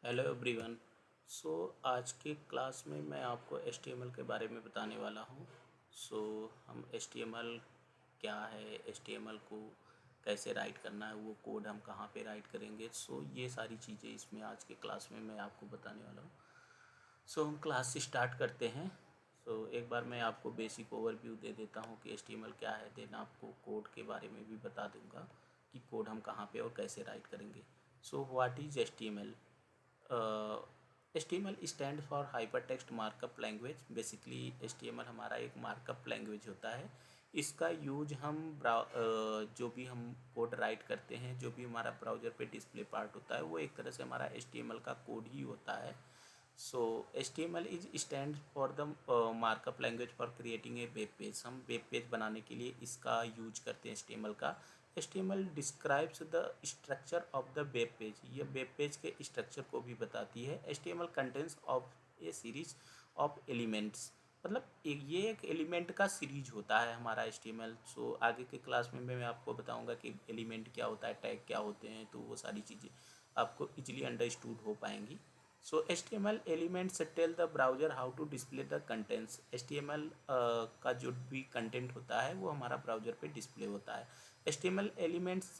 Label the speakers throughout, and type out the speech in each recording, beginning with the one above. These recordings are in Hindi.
Speaker 1: Hello everyone. सो आज के क्लास में मैं आपको HTML के बारे में बताने वाला हूँ। हम HTML क्या है, HTML को कैसे राइट करना है, वो कोड हम कहाँ पे राइट करेंगे। ये सारी चीज़ें इसमें आज के क्लास में मैं आपको बताने वाला हूँ। हम क्लास स्टार्ट करते हैं। एक बार मैं आपको बेसिक ओवरव्यू दे देता हूँ कि HTML क्या है, देन आपको कोड के बारे में भी बता दूँगा कि कोड हम कहाँ पे और कैसे राइट करेंगे। What is HTML? HTML stand for hyper text markup language. Basically HTML हमारा एक मार्कअप लैंग्वेज होता है। इसका यूज हम जो भी हम कोड राइट करते हैं, जो भी हमारा ब्राउज़र पे डिस्प्ले पार्ट होता है, वो एक तरह से हमारा HTML का कोड ही होता है। HTML is stand for the markup language for creating a web page. हम वेब पेज बनाने के लिए इसका यूज करते हैं HTML का। HTML describes the structure of the web page. ये वेब पेज के स्ट्रक्चर को भी बताती है। HTML contents of A series of elements, मतलब ये एक एलिमेंट का सीरीज होता है हमारा HTML। आगे के क्लास में मैं आपको बताऊंगा कि एलिमेंट क्या होता है, टैग क्या होते हैं, तो वो सारी चीज़ें आपको इजीली अंडरस्टूड हो पाएंगी। HTML elements tell the browser how to display the contents. HTML का जो भी कंटेंट होता है वो हमारा ब्राउज़र पे डिस्प्ले होता है। HTML elements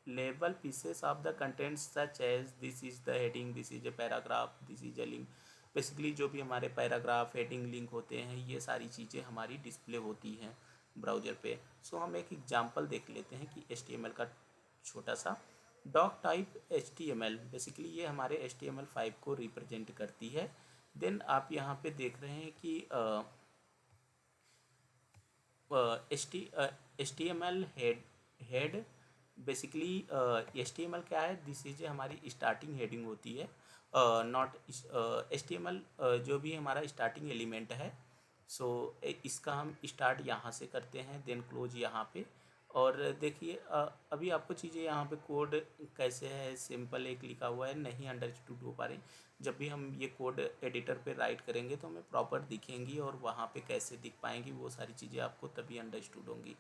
Speaker 1: label pieces of the contents such as this is the heading, this is a paragraph, this is a link. Basically जो भी हमारे पैराग्राफ, हेडिंग, लिंक होते हैं, ये सारी चीज़ें हमारी डिस्प्ले होती हैं ब्राउज़र पे। हम एक एग्जांपल देख लेते हैं कि HTML का छोटा सा। डॉक टाइप HTML, बेसिकली ये हमारे HTML5 को रिप्रेजेंट करती है। देन आप यहाँ पे देख रहे हैं कि HTML हेड बेसिकली HTML क्या है, दिस इज हमारी स्टार्टिंग हेडिंग होती है। नॉट HTML जो भी हमारा स्टार्टिंग एलिमेंट है, इसका हम स्टार्ट यहाँ से करते हैं, देन क्लोज यहाँ पे। और देखिए अभी आपको चीज़ें यहाँ पे कोड कैसे है, सिंपल एक लिखा हुआ है, नहीं अंडरस्टूड हो पा रही। जब भी हम ये कोड एडिटर पे राइट करेंगे तो हमें प्रॉपर दिखेंगी, और वहाँ पे कैसे दिख पाएंगी वो सारी चीज़ें आपको तभी अंडरस्टूड होंगी।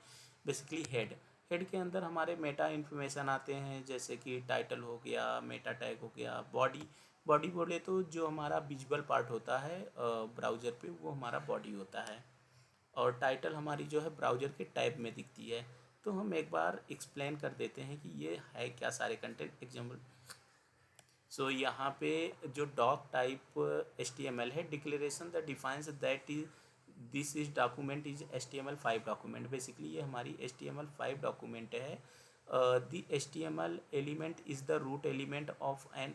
Speaker 1: बेसिकली हेड के अंदर हमारे मेटा इन्फॉर्मेशन आते हैं, जैसे कि टाइटल हो गया, मेटा टैग हो गया, बॉडी बोले तो जो हमारा विजुअल पार्ट होता है ब्राउज़र पे, वो हमारा बॉडी होता है। और टाइटल हमारी जो है ब्राउज़र के टैब में दिखती है। तो हम एक बार एक्सप्लेन कर देते हैं कि ये है क्या सारे कंटेंट। एग्जाम्पल, यहाँ पे जो डॉक टाइप HTML है, declaration the defines that is this is document is HTML5 document. Basically ये हमारी HTML5 डॉक्यूमेंट है। The HTML element is the root element of an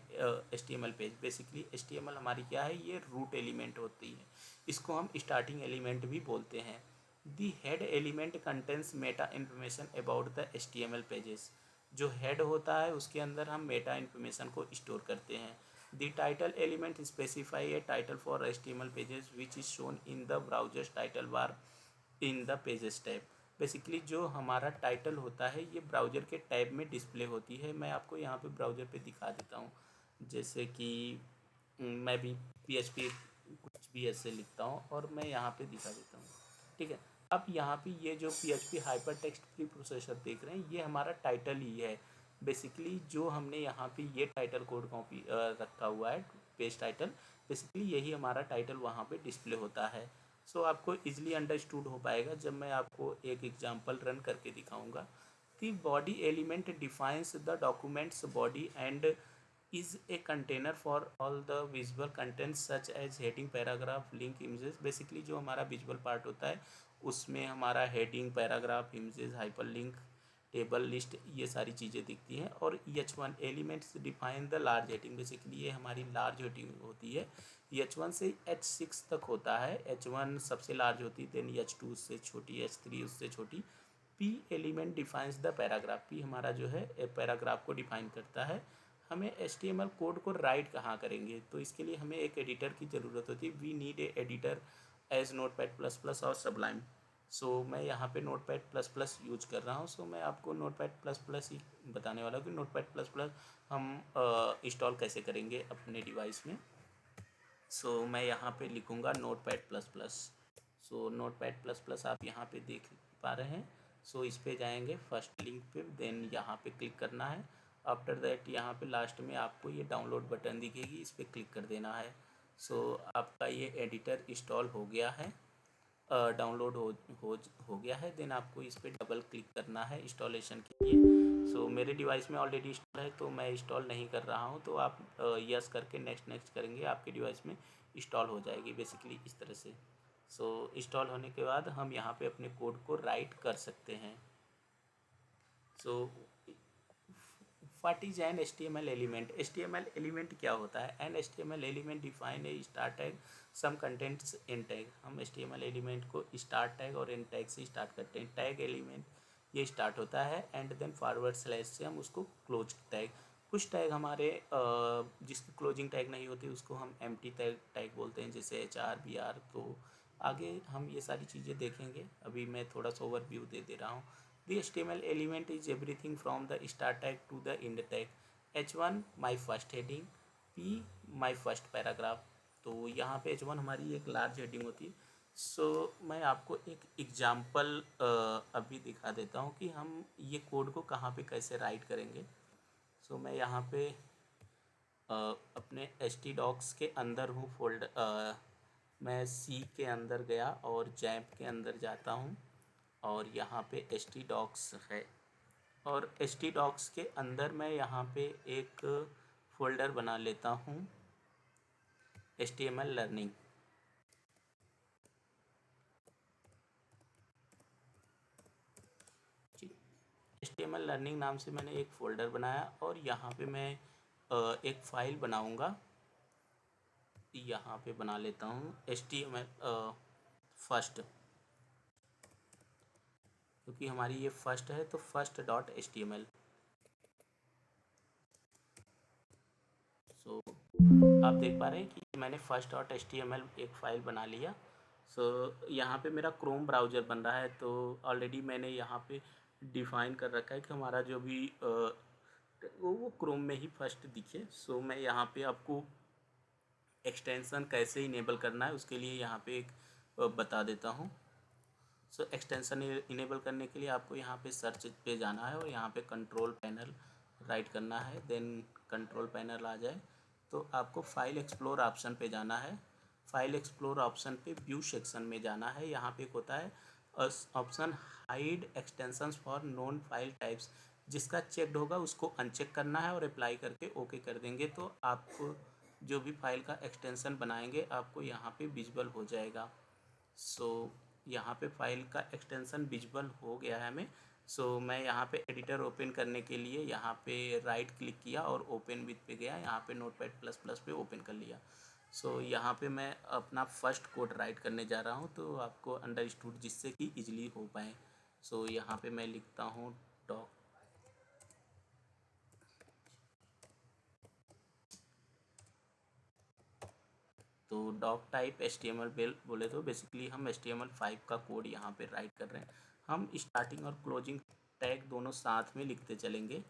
Speaker 1: HTML page. Basically HTML हमारी क्या है, ये रूट एलिमेंट होती है, इसको हम स्टार्टिंग एलिमेंट भी बोलते हैं। The head element contains Meta information about the HTML pages. जो हेड होता है उसके अंदर हम मेटा इन्फॉर्मेशन को स्टोर करते हैं। The title element specify A title for HTML pages which is shown in the browsers title bar in the pages tab. Basically जो हमारा टाइटल होता है ये ब्राउज़र के टैब में डिस्प्ले होती है। मैं आपको यहाँ पे ब्राउज़र पे दिखा देता हूँ, जैसे कि मैं भी PHP कुछ भी ऐसे लिखता हूँ और मैं यहाँ पे दिखा देता हूँ। ठीक है, अब यहाँ पे ये जो PHP hyper text pre processor देख रहे हैं, ये हमारा टाइटल ही है। बेसिकली जो हमने यहाँ पे ये टाइटल कोड कॉपी रखा हुआ है, पेज टाइटल, बेसिकली यही हमारा टाइटल वहाँ पे डिस्प्ले होता है। आपको इजीली अंडरस्टूड हो पाएगा जब मैं आपको एक एग्जांपल रन करके दिखाऊंगा। The body element defines the documents body and is a container for all the visual contents such as heading, paragraph, link, images। Basically जो हमारा विजुअल पार्ट होता है उसमें हमारा heading, paragraph, images, hyper link, table, list, ये सारी चीज़ें दिखती हैं। और H1 elements define the large heading. Basically ये हमारी लार्ज हेडिंग होती है। H1 से H6 तक होता है। H1 सबसे लार्ज होती है, देन H2 उससे छोटी, H3 उससे छोटी। P element defines the paragraph. P हमारा जो है पैराग्राफ को डिफाइन करता है। हमें HTML कोड को राइट कहाँ करेंगे, तो इसके लिए हमें एक एडिटर की ज़रूरत होती है। We need a editor as Notepad++ और Sublime। मैं यहाँ पे Notepad++ यूज कर रहा हूँ। मैं आपको Notepad++ ही बताने वाला हूँ कि Notepad++ हम इंस्टॉल कैसे करेंगे अपने डिवाइस में। मैं यहाँ पे लिखूँगा Notepad++। Notepad++ आप यहाँ पे देख पा रहे हैं। इस पे जाएंगे, फर्स्ट लिंक पे, देन यहाँ पे क्लिक करना है आफ्टर दैट यहाँ पे लास्ट में आपको ये डाउनलोड बटन दिखेगी, इस पर क्लिक कर देना है। सो आपका ये एडिटर इंस्टॉल हो गया है, डाउनलोड हो हो गया है। देन आपको इस पर डबल क्लिक करना है इंस्टॉलेशन के लिए। सो मेरे डिवाइस में ऑलरेडी इंस्टॉल है तो मैं इंस्टॉल नहीं कर रहा हूँ, तो आप यस करके नेक्स्ट नेक्स्ट करेंगे, आपके डिवाइस में इंस्टॉल हो जाएगी बेसिकली इस तरह से। सो इंस्टॉल होने के बाद हम यहाँ पे अपने कोड को राइट कर सकते हैं। So what is an HTML element? HTML element क्या होता है? An HTML element define a start tag some contents end tag. हम HTML एलिमेंट को स्टार्ट टैग और इन टैग से स्टार्ट करते हैं। टैग एलिमेंट ये स्टार्ट होता है एंड देन फॉरवर्ड स्लैश से हम उसको क्लोज टैग। कुछ टैग हमारे जिसकी क्लोजिंग टैग नहीं होती उसको हम एम्प्टी टैग बोलते हैं, जैसे HR BR। तो आगे हम ये सारी चीज़ें देखेंगे, अभी मैं थोड़ा सा ओवरव्यू दे दे रहा हूँ। The HTML element is everything from the start tag to the end tag. H1 my first heading, P my first paragraph। तो यहाँ पे H1 हमारी एक लार्ज हेडिंग होती है। सो मैं आपको एक एग्जांपल अभी दिखा देता हूँ कि हम ये कोड को कहाँ पे कैसे राइट करेंगे। सो मैं यहाँ पे अपने htdocs के अंदर हूँ फोल्डर, मैं C के अंदर गया और जैम्प के अंदर जाता हूँ और यहाँ पे htdocs है, और htdocs के अंदर मैं यहाँ पे एक फ़ोल्डर बना लेता हूँ HTML लर्निंग। HTML लर्निंग नाम से मैंने एक फ़ोल्डर बनाया और यहाँ पे मैं एक फ़ाइल बनाऊँगा। यहाँ पे बना लेता हूँ HTML फर्स्ट, क्योंकि हमारी ये फर्स्ट है तो first.html। सो आप देख पा रहे हैं कि मैंने first.html एक फ़ाइल बना लिया। सो यहाँ पे मेरा क्रोम ब्राउज़र बन रहा है, तो ऑलरेडी मैंने यहाँ पे डिफ़ाइन कर रखा है कि हमारा जो भी वो क्रोम में ही फर्स्ट दिखे। सो मैं यहाँ पे आपको एक्सटेंसन कैसे इनेबल करना है उसके लिए यहाँ पे एक बता देता हूँ। सो एक्सटेंसन इनेबल करने के लिए आपको यहाँ पे सर्च पे जाना है और यहाँ पे कंट्रोल पैनल राइट करना है। देन कंट्रोल पैनल आ जाए तो आपको फाइल एक्सप्लोर ऑप्शन पे जाना है। फाइल एक्सप्लोर ऑप्शन पे व्यू सेक्शन में जाना है। यहाँ पे एक होता है option hide extensions for non file types, जिसका चेक्ड होगा उसको अनचेक करना है और अप्लाई करके ओके कर देंगे तो आपको जो भी फाइल का एक्सटेंशन बनाएंगे आपको यहाँ पे विजिबल हो जाएगा। सो यहाँ पे फाइल का एक्सटेंशन विजिबल हो गया है हमें। सो मैं यहाँ पे एडिटर ओपन करने के लिए यहाँ पे राइट क्लिक किया और ओपन विथ पे गया, यहाँ पे नोटपैड प्लस प्लस पे ओपन कर लिया। सो यहाँ पे मैं अपना फर्स्ट कोड राइट करने जा रहा हूँ तो आपको अंडरस्टूड जिससे कि इजीली हो पाए। सो यहाँ पे मैं लिखता हूँ डॉक, तो डॉक टाइप HTML बोले तो बेसिकली हम HTML5 का कोड यहाँ पे राइट कर रहे हैं। हम स्टार्टिंग और क्लोजिंग टैग दोनों साथ में लिखते चलेंगे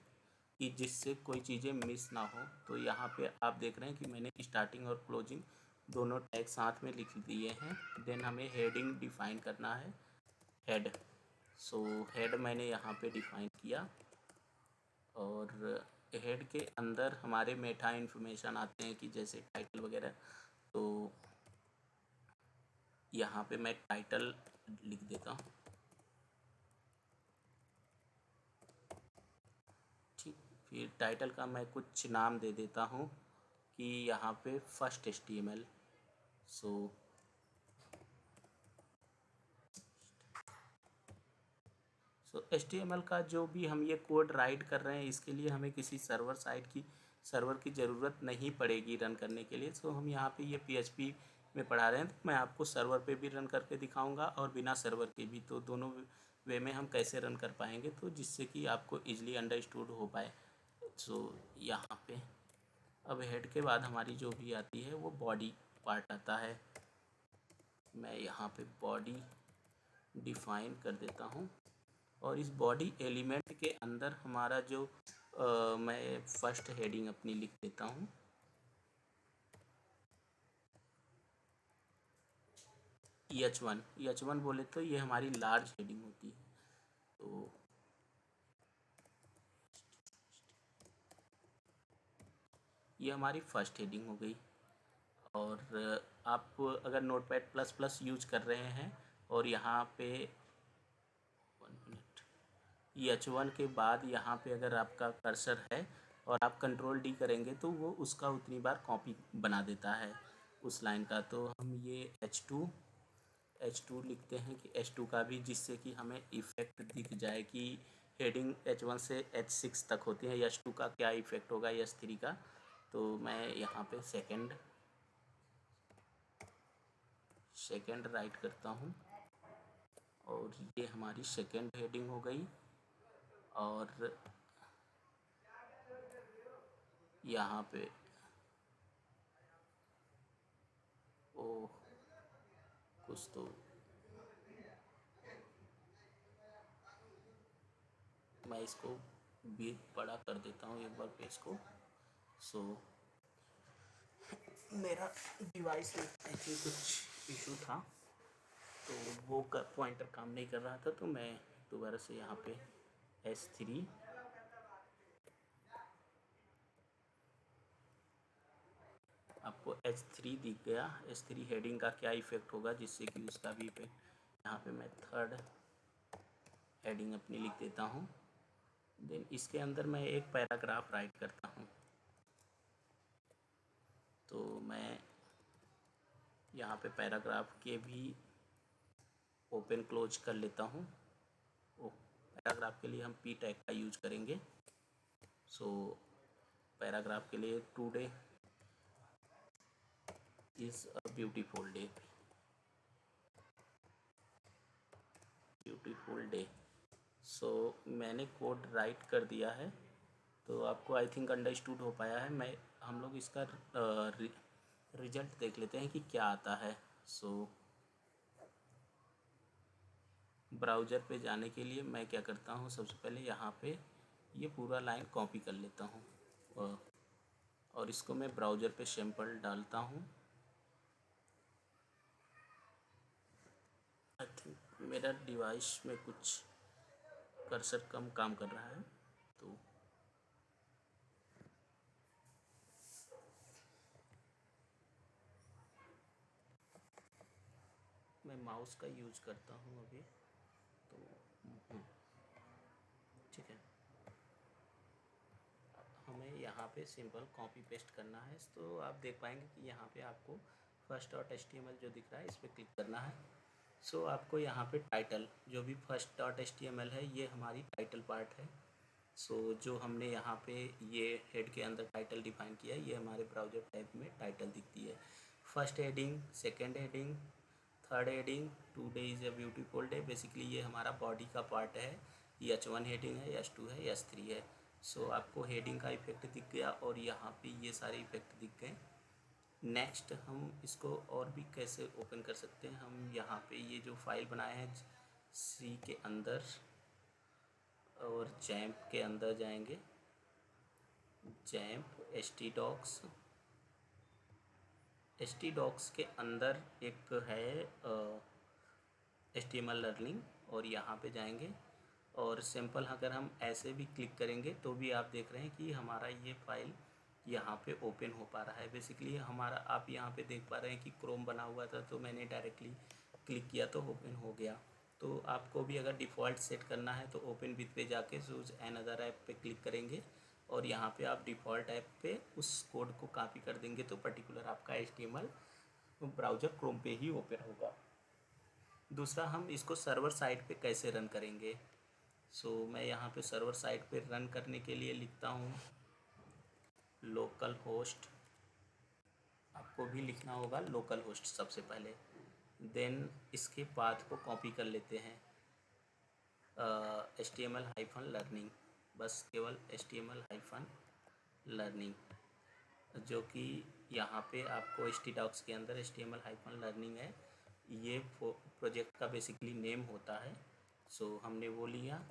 Speaker 1: कि जिससे कोई चीज़ें मिस ना हो। तो यहाँ पे आप देख रहे हैं कि मैंने स्टार्टिंग और क्लोजिंग दोनों टैग साथ में लिख दिए हैं। देन हमें हेडिंग डिफ़ाइन करना है, हेड। सो हेड मैंने यहाँ पे डिफ़ाइन किया और हेड के अंदर हमारे मेटा इन्फॉर्मेशन आते हैं कि जैसे टाइटल वगैरह। तो यहाँ पे मैं टाइटल लिख देता हूँ, ठीक। फिर टाइटल का मैं कुछ नाम दे देता हूँ कि यहाँ पे फर्स्ट HTML। सो HTML का जो भी हम ये कोड राइट कर रहे हैं इसके लिए हमें किसी सर्वर की ज़रूरत नहीं पड़ेगी रन करने के लिए। सो हम यहाँ पे ये PHP में पढ़ा रहे हैं तो मैं आपको सर्वर पे भी रन करके दिखाऊंगा और बिना सर्वर के भी, तो दोनों वे में हम कैसे रन कर पाएंगे तो जिससे कि आपको इजीली अंडरस्टूड हो पाए। सो यहाँ पे अब हेड के बाद हमारी जो भी आती है वो बॉडी पार्ट आता है। मैं यहाँ पे बॉडी डिफ़ाइन कर देता हूँ और इस बॉडी एलिमेंट के अंदर हमारा जो मैं फर्स्ट हेडिंग अपनी लिख देता हूँ। H1 बोले तो ये हमारी लार्ज हेडिंग होती है। तो ये हमारी फर्स्ट हेडिंग हो गई। और आप अगर नोटपैड प्लस प्लस यूज कर रहे हैं और यहाँ पे 1 मिनट, H1 के बाद यहाँ पे अगर आपका कर्सर है और आप कंट्रोल डी करेंगे तो वो उसका उतनी बार कॉपी बना देता है उस लाइन का। तो हम ये H2 लिखते हैं कि H2 का भी, जिससे कि हमें इफ़ेक्ट दिख जाए कि हेडिंग H1 से H6 तक होती है, H2 का क्या इफ़ेक्ट होगा H3 का। तो मैं यहाँ पे सेकंड राइट करता हूँ और ये हमारी सेकंड हेडिंग हो गई। और यहाँ पे कुछ तो मैं इसको भी बड़ा कर देता हूँ एक बार पेज को। सो मेरा डिवाइस में आई थिंक कुछ इशू था, तो वो पॉइंटर काम नहीं कर रहा था, तो मैं दोबारा से यहाँ पे S3 आपको H3 दिख गया। H3 हेडिंग का क्या इफ़ेक्ट होगा, जिससे कि उसका भी इफेक्ट। यहाँ पे मैं थर्ड हेडिंग अपनी लिख देता हूँ। देन इसके अंदर मैं एक पैराग्राफ राइट करता हूँ। तो मैं यहाँ पे पैराग्राफ के भी ओपन क्लोज कर लेता हूँ। पैराग्राफ के लिए हम P टैग का यूज करेंगे। सो पैराग्राफ के लिए today is a beautiful day. So मैंने कोड राइट कर दिया है, तो आपको आई थिंक अंडरस्टूड हो पाया है। हम लोग इसका रिजल्ट देख लेते हैं कि क्या आता है। सो ब्राउज़र पे जाने के लिए मैं क्या करता हूँ, सबसे पहले यहाँ पे ये पूरा लाइन कॉपी कर लेता हूँ और इसको मैं ब्राउज़र पे सैंपल डालता हूँ। आई थिंक मेरा डिवाइस में कुछ कर्सर कम काम कर रहा है, तो मैं माउस का यूज करता हूँ अभी। तो ठीक है, हमें यहाँ पे सिंपल कॉपी पेस्ट करना है। तो आप देख पाएंगे कि यहाँ पे आपको फर्स्ट डॉट HTML जो दिख रहा है, इस पर क्लिक करना है। सो आपको यहाँ पे टाइटल, जो भी फर्स्ट डॉट HTML है, ये हमारी टाइटल पार्ट है। सो जो हमने यहाँ पे ये हेड के अंदर टाइटल डिफाइन किया है, ये हमारे ब्राउज़र टैब में टाइटल दिखती है। First heading, second heading, third heading, today is a beautiful day. Basically ये हमारा बॉडी का पार्ट है। H1 हेडिंग है, H2 है, H3 है। सो आपको हेडिंग का इफेक्ट दिख गया और यहाँ पे ये सारे इफेक्ट दिख गए। नेक्स्ट हम इसको और भी कैसे ओपन कर सकते हैं। हम यहाँ पे ये जो फाइल बनाए हैं C के अंदर और जैम्प के अंदर जाएंगे। जैम्प htdocs के अंदर एक है HTML लर्निंग, और यहाँ पे जाएंगे और सिंपल अगर हम ऐसे भी क्लिक करेंगे तो भी आप देख रहे हैं कि हमारा ये फाइल यहाँ पे ओपन हो पा रहा है। बेसिकली हमारा, आप यहाँ पे देख पा रहे हैं कि क्रोम बना हुआ था, तो मैंने डायरेक्टली क्लिक किया तो ओपन हो गया। तो आपको भी अगर डिफ़ॉल्ट सेट करना है तो ओपन विथ पे जाके चूज अनदर ऐप पे क्लिक करेंगे और यहाँ पे आप डिफ़ॉल्ट ऐप पे उस कोड को कॉपी कर देंगे तो पर्टिकुलर आपका HTML ब्राउज़र क्रोम पे ही ओपन होगा। दूसरा, हम इसको सर्वर साइड पे कैसे रन करेंगे। सो मैं यहाँ पे सर्वर साइड पे रन करने के लिए लिखता हूँ लोकल होस्ट। आपको भी लिखना होगा लोकल होस्ट सबसे पहले। देन इसके पाथ को कॉपी कर लेते हैं HTML-लर्निंग, बस केवल HTML-लर्निंग, जो कि यहाँ पे आपको htdocs के अंदर HTML-लर्निंग है। ये प्रोजेक्ट का बेसिकली नेम होता है। सो हमने वो लिया।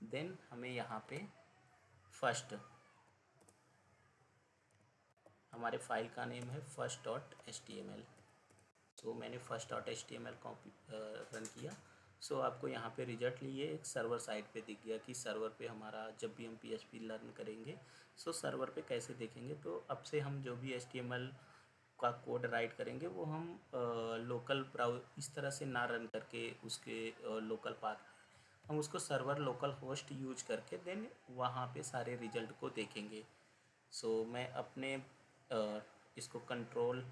Speaker 1: देन हमें यहाँ पे फर्स्ट, हमारे फाइल का नेम है first.html। तो मैंने first.html कॉपी रन किया सो आपको यहाँ पे रिजल्ट लिए एक सर्वर साइड पे दिख गया कि सर्वर पे हमारा जब भी हम PHP लर्न करेंगे सो सर्वर पे कैसे देखेंगे। तो अब से हम जो भी HTML का कोड राइट करेंगे वो हम लोकल ब्राउ इस तरह से ना रन करके उसके लोकल पाथ हम उसको सर्वर लोकल होस्ट यूज करके देन वहाँ पे सारे रिजल्ट को देखेंगे। सो मैं अपने इसको कंट्रोल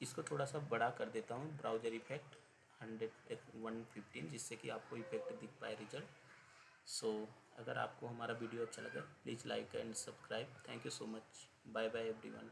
Speaker 1: इसको थोड़ा सा बड़ा कर देता हूँ ब्राउज़र इफ़ेक्ट 115 जिससे कि आपको इफ़ेक्ट दिख पाए रिजल्ट। सो अगर आपको हमारा वीडियो अच्छा लगा please like and subscribe. Thank you so much. Bye bye everyone.